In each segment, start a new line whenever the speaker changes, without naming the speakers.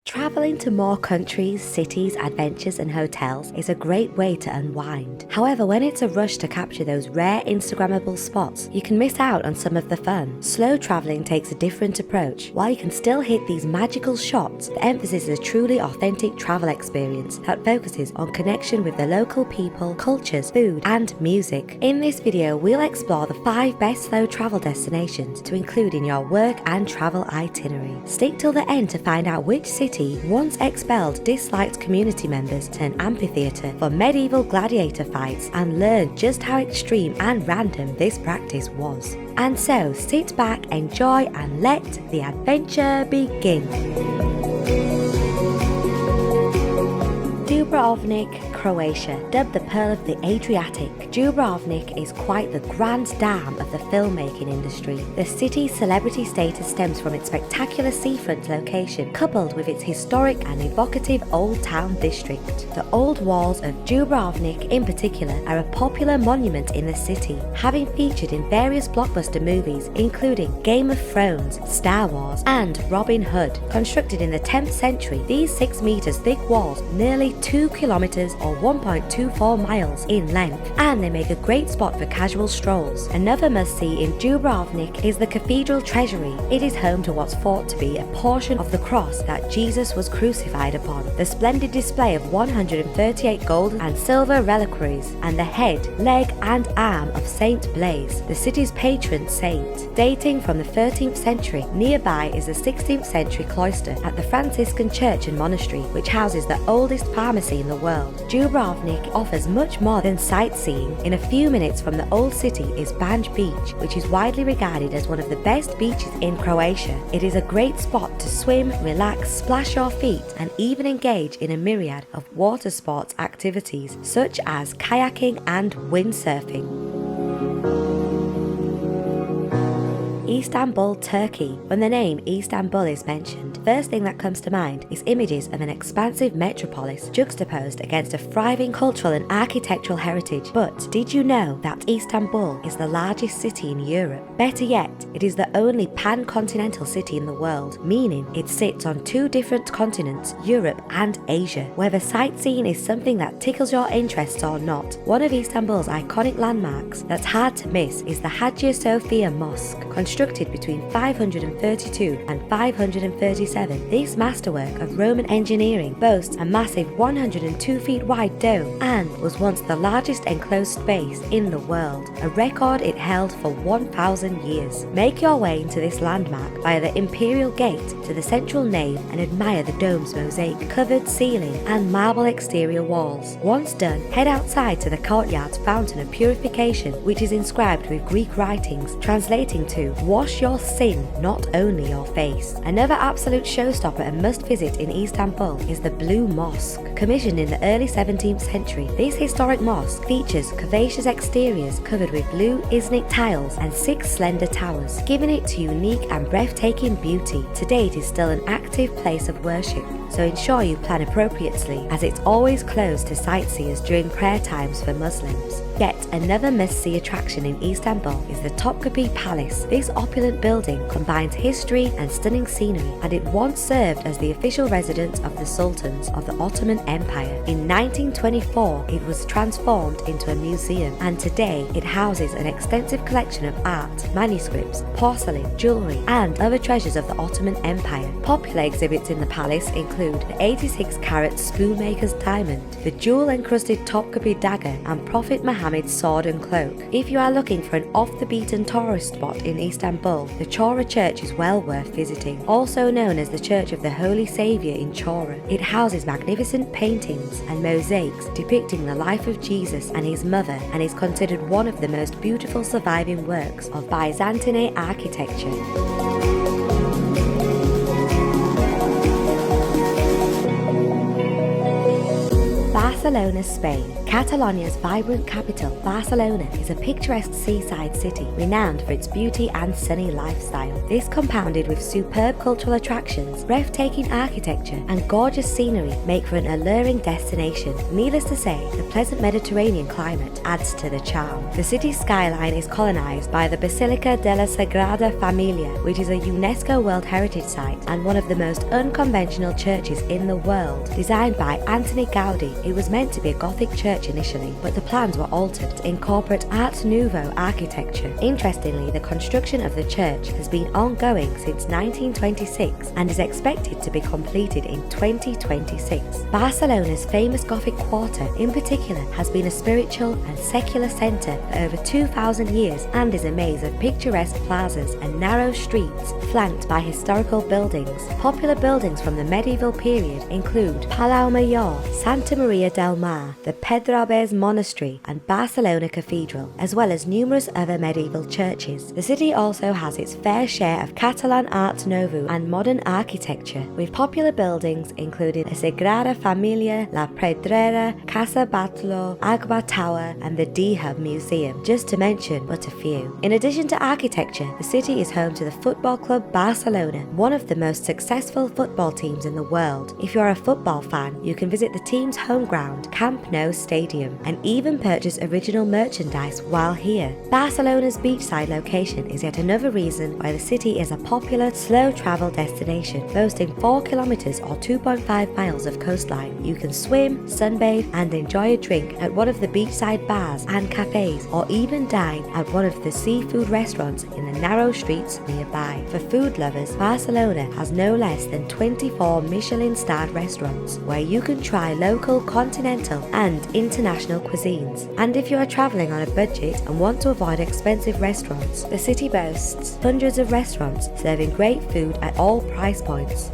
Traveling to more countries, cities, adventures and hotels is a great way to unwind. However, when it's a rush to capture those rare Instagrammable spots, you can miss out on some of the fun. Slow traveling takes a different approach. While you can still hit these magical shots, the emphasis is a truly authentic travel experience that focuses on connection with the local people, cultures, food and music. In this video, we'll explore the 5 best slow travel destinations to include in your work and travel itinerary. Stick till the end to find out which city once expelled disliked community members to an amphitheater for medieval gladiator fights and learn just how extreme and random this practice was. And so sit back, enjoy and let the adventure begin. Dubrovnik, Croatia. Dubbed the Pearl of the Adriatic, Dubrovnik is quite the grand dam of the filmmaking industry. The city's celebrity status stems from its spectacular seafront location, coupled with its historic and evocative Old Town district. The old walls of Dubrovnik in particular are a popular monument in the city, having featured in various blockbuster movies including Game of Thrones, Star Wars and Robin Hood. Constructed in the 10th century, these 6 meters thick walls, nearly 2 kilometers or 1.24 miles in length, and they make a great spot for casual strolls. Another must-see in Dubrovnik is the cathedral treasury. It is home to what's thought to be a portion of the cross that Jesus was crucified upon, the splendid display of 138 gold and silver reliquaries, and the head, leg and arm of Saint Blaise, the city's patron saint. Dating from the 13th century, nearby is the 16th century cloister at the Franciscan Church and Monastery, which houses the oldest pharmacy in the world. Dubrovnik offers much more than sightseeing. In a few minutes from the old city is Banj Beach, which is widely regarded as one of the best beaches in Croatia. It is a great spot to swim, relax, splash your feet and even engage in a myriad of water sports activities such as kayaking and windsurfing. Istanbul, Turkey. When the name Istanbul is mentioned, first thing that comes to mind is images of an expansive metropolis juxtaposed against a thriving cultural and architectural heritage. But did you know that Istanbul is the largest city in Europe? Better yet, it is the only pan-continental city in the world, meaning it sits on 2 different continents, Europe and Asia. Whether sightseeing is something that tickles your interests or not, one of Istanbul's iconic landmarks that's hard to miss is the Hagia Sophia Mosque. Constructed between 532 and 537, this masterwork of Roman engineering boasts a massive 102 feet wide dome and was once the largest enclosed space in the world, a record it held for 1,000 years. Make your way into this landmark via the Imperial Gate to the central nave and admire the dome's mosaic-covered ceiling and marble exterior walls. Once done, head outside to the courtyard's fountain of purification, which is inscribed with Greek writings translating to "Wash your sin, not only your face." Another absolute showstopper and must visit in Istanbul is the Blue Mosque. Commissioned in the early 17th century, this historic mosque features curvaceous exteriors covered with blue Iznik tiles and 6 slender towers, giving it to unique and breathtaking beauty. Today it is still an active place of worship, so ensure you plan appropriately as it's always closed to sightseers during prayer times for Muslims. Yet another must-see attraction in Istanbul is the Topkapi Palace. This opulent building combines history and stunning scenery, and it once served as the official residence of the sultans of the Ottoman Empire. In 1924, it was transformed into a museum, and today it houses an extensive collection of art, manuscripts, porcelain, jewellery, and other treasures of the Ottoman Empire. Popular exhibits in the palace include the 86-carat spoonmaker's diamond, the jewel-encrusted Topkapi dagger, and Prophet Muhammad's sword and cloak. If you are looking for an off-the-beaten tourist spot in Istanbul, the Chora Church is well worth visiting. Also known as the Church of the Holy Saviour in Chora, it houses magnificent paintings and mosaics depicting the life of Jesus and his mother, and is considered one of the most beautiful surviving works of Byzantine architecture. Barcelona, Spain. Catalonia's vibrant capital, Barcelona, is a picturesque seaside city renowned for its beauty and sunny lifestyle. This, compounded with superb cultural attractions, breathtaking architecture, and gorgeous scenery, make for an alluring destination. Needless to say, the pleasant Mediterranean climate adds to the charm. The city's skyline is colonized by the Basilica de la Sagrada Familia, which is a UNESCO World Heritage Site and one of the most unconventional churches in the world. Designed by Antoni Gaudi, it was meant to be a Gothic church initially, but the plans were altered to incorporate Art Nouveau architecture. Interestingly, the construction of the church has been ongoing since 1926 and is expected to be completed in 2026. Barcelona's famous Gothic quarter, in particular, has been a spiritual and secular centre for over 2,000 years and is a maze of picturesque plazas and narrow streets flanked by historical buildings. Popular buildings from the medieval period include Palau Mayor, Santa Maria del Mar, the Pedralbes Monastery, and Barcelona Cathedral, as well as numerous other medieval churches. The city also has its fair share of Catalan Art Nouveau and modern architecture, with popular buildings including the Sagrada Familia, La Pedrera, Casa Batlló, Agba Tower, and the D-Hub Museum, just to mention but a few. In addition to architecture, the city is home to the Football Club Barcelona, one of the most successful football teams in the world. If you're a football fan, you can visit the team's home ground, Camp Nou Stadium, and even purchase original merchandise while here. Barcelona's beachside location is yet another reason why the city is a popular slow travel destination. Boasting 4 kilometers or 2.5 miles of coastline, you can swim, sunbathe, and enjoy a drink at one of the beachside bars and cafes, or even dine at one of the seafood restaurants in the narrow streets nearby. For food lovers, Barcelona has no less than 24 Michelin-starred restaurants where you can try local, continental, and international cuisines. And if you are traveling on a budget and want to avoid expensive restaurants, the city boasts hundreds of restaurants serving great food at all price points.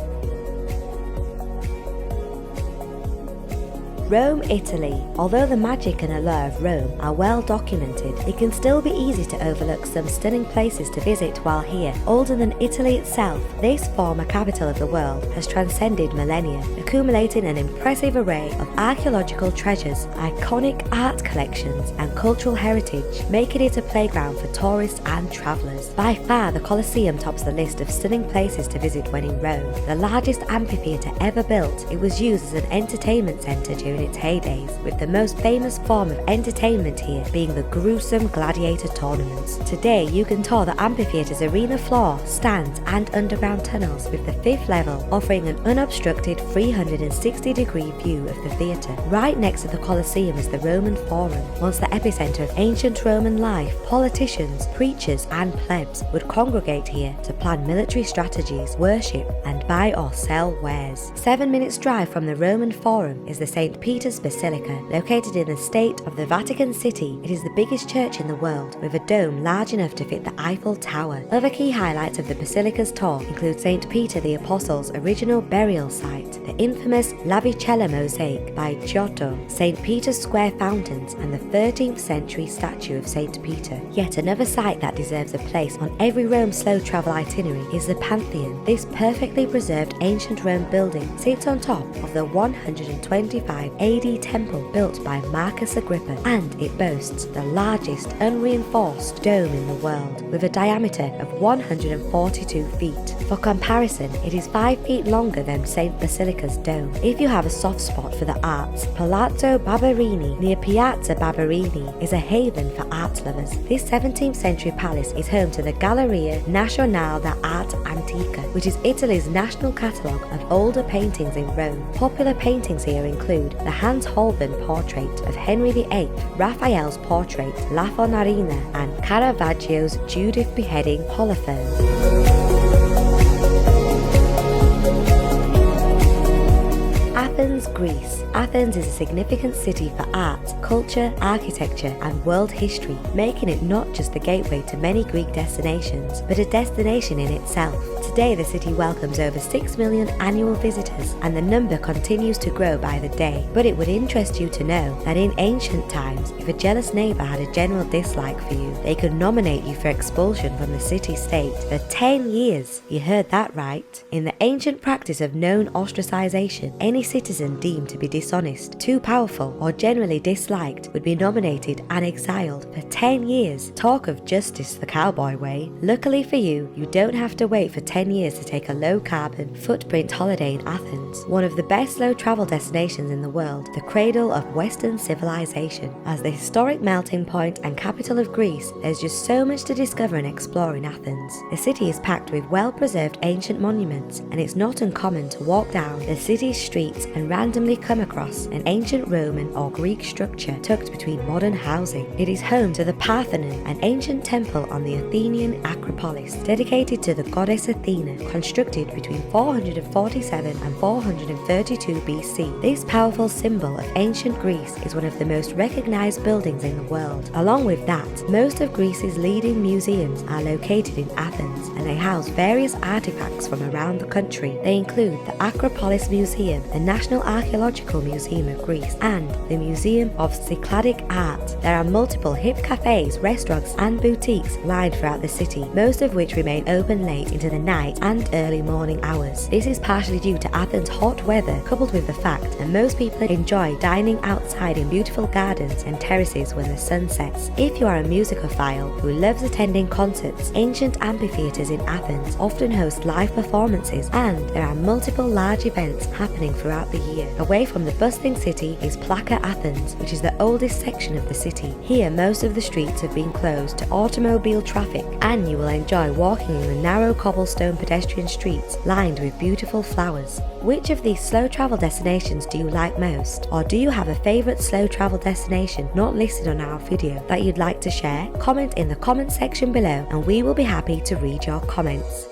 Rome, Italy. Although the magic and allure of Rome are well documented, it can still be easy to overlook some stunning places to visit while here. Older than Italy itself, this former capital of the world has transcended millennia, accumulating an impressive array of archaeological treasures, iconic art collections, and cultural heritage, making it a playground for tourists and travellers. By far, the Colosseum tops the list of stunning places to visit when in Rome. The largest amphitheater ever built, it was used as an entertainment centre during its heydays, with the most famous form of entertainment here being the gruesome Gladiator tournaments. Today, you can tour the amphitheater's arena floor, stands, and underground tunnels, with the 5th level offering an unobstructed 360-degree view of the theatre. Right next to the Colosseum is the Roman Forum, once the epicenter of ancient Roman life. Politicians, preachers, and plebs would congregate here to plan military strategies, worship, and buy or sell wares. 7 minutes drive from the Roman Forum is the St. Peter's Basilica, located in the state of the Vatican City. It is the biggest church in the world, with a dome large enough to fit the Eiffel Tower. Other key highlights of the Basilica's tour include St. Peter the Apostle's original burial site, the infamous La Vicella mosaic by Giotto, St. Peter's Square fountains, and the 13th century statue of St. Peter. Yet another site that deserves a place on every Rome slow travel itinerary is the Pantheon. This perfectly preserved ancient Rome building sits on top of the 125 AD temple built by Marcus Agrippa, and it boasts the largest unreinforced dome in the world, with a diameter of 142 feet. For comparison, it is 5 feet longer than St. Basilica's dome. If you have a soft spot for the arts, Palazzo Barberini near Piazza Barberini is a haven for art lovers. This 17th century palace is home to the Galleria Nazionale d'Arte Antica, which is Italy's national catalogue of older paintings in Rome. Popular paintings here include the Hans Holbein portrait of Henry VIII, Raphael's portrait La Fornarina, and Caravaggio's Judith beheading Holofernes. Athens, Greece. Athens is a significant city for art, culture, architecture, and world history, making it not just the gateway to many Greek destinations, but a destination in itself. Today, the city welcomes over 6 million annual visitors, and the number continues to grow by the day. But it would interest you to know that in ancient times, if a jealous neighbour had a general dislike for you, they could nominate you for expulsion from the city-state for 10 years. You heard that right. In the ancient practice of known ostracisation, any citizen deemed to be dishonest, too powerful, or generally disliked would be nominated and exiled for 10 years. Talk of justice the cowboy way. Luckily for you, you don't have to wait for 10 years to take a low-carbon, footprint holiday in Athens, one of the best slow-travel destinations in the world, the cradle of Western civilization. As the historic melting point and capital of Greece, there's just so much to discover and explore in Athens. The city is packed with well-preserved ancient monuments, and it's not uncommon to walk down the city's streets and randomly come across an ancient Roman or Greek structure tucked between modern housing. It is home to the Parthenon, an ancient temple on the Athenian Acropolis, dedicated to the goddess Athena, constructed between 447 and 432 BC. This powerful symbol of ancient Greece is one of the most recognized buildings in the world. Along with that, most of Greece's leading museums are located in Athens, and they house various artifacts from around the country. They include the Acropolis Museum, the National Archaeological Museum of Greece, and the Museum of Cycladic Art. There are multiple hip cafes, restaurants, and boutiques lined throughout the city, most of which remain open late into the night and early morning hours. This is partially due to Athens' hot weather, coupled with the fact that most people enjoy dining outside in beautiful gardens and terraces when the sun sets. If you are a musicophile who loves attending concerts, ancient amphitheaters in Athens often host live performances, and there are multiple large events happening throughout the year. Away from the bustling city is Plaka Athens, which is the oldest section of the city. Here, most of the streets have been closed to automobile traffic, and you will enjoy walking in the narrow cobblestone pedestrian streets lined with beautiful flowers. Which of these slow travel destinations do you like most? Or do you have a favourite slow travel destination not listed on our video that you'd like to share? Comment in the comment section below, and we will be happy to read your comments.